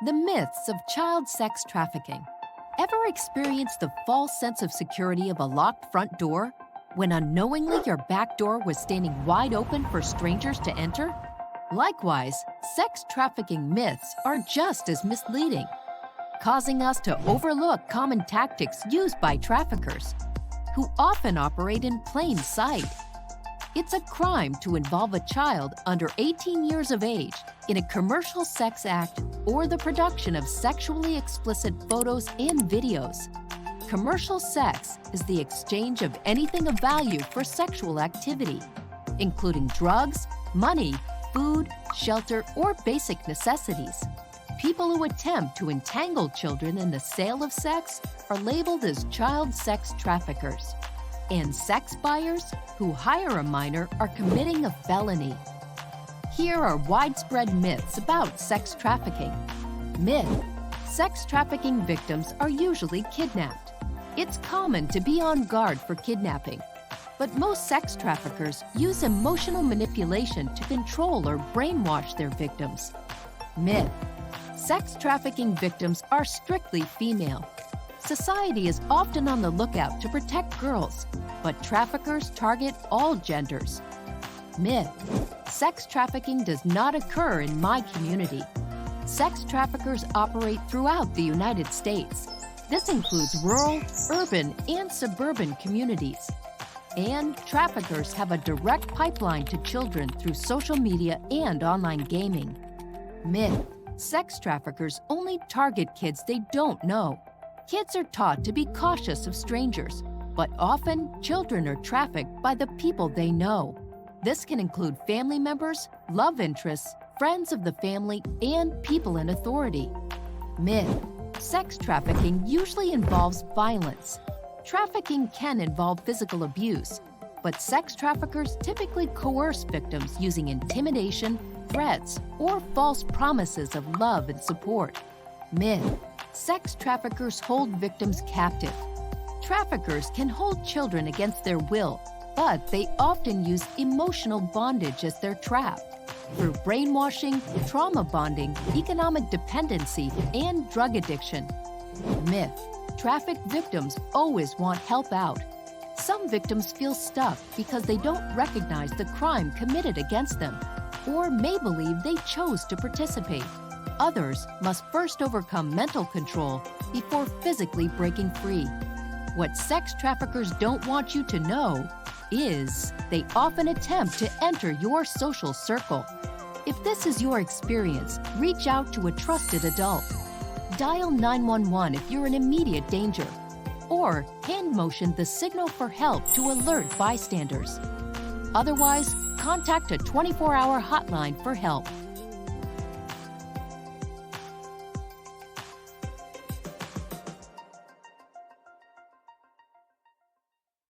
The myths of child sex trafficking. Ever experienced the false sense of security of a locked front door when unknowingly your back door was standing wide open for strangers to enter? Likewise, sex trafficking myths are just as misleading, causing us to overlook common tactics used by traffickers, who often operate in plain sight. It's a crime to involve a child under 18 years of age in a commercial sex act or the production of sexually explicit photos and videos. Commercial sex is the exchange of anything of value for sexual activity, including drugs, money, food, shelter, or basic necessities. People who attempt to entangle children in the sale of sex are labeled as child sex traffickers. And sex buyers who hire a minor are committing a felony. Here are widespread myths about sex trafficking. Myth: sex trafficking victims are usually kidnapped. It's common to be on guard for kidnapping, but most sex traffickers use emotional manipulation to control or brainwash their victims. Myth: sex trafficking victims are strictly female. Society is often on the lookout to protect girls, but traffickers target all genders. Myth: sex trafficking does not occur in my community. Sex traffickers operate throughout the United States. This includes rural, urban, and suburban communities. And traffickers have a direct pipeline to children through social media and online gaming. Myth: sex traffickers only target kids they don't know. Kids are taught to be cautious of strangers, but often children are trafficked by the people they know. This can include family members, love interests, friends of the family, and people in authority. Myth: sex trafficking usually involves violence. Trafficking can involve physical abuse, but sex traffickers typically coerce victims using intimidation, threats, or false promises of love and support. Myth: sex traffickers hold victims captive. Traffickers can hold children against their will, but they often use emotional bondage as their trap. Through brainwashing, trauma bonding, economic dependency, and drug addiction. Myth: trafficked victims always want help out. Some victims feel stuck because they don't recognize the crime committed against them, or may believe they chose to participate. Others must first overcome mental control before physically breaking free. What sex traffickers don't want you to know is they often attempt to enter your social circle. If this is your experience, reach out to a trusted adult. Dial 911 if you're in immediate danger, or hand motion the signal for help to alert bystanders. Otherwise, contact a 24-hour hotline for help.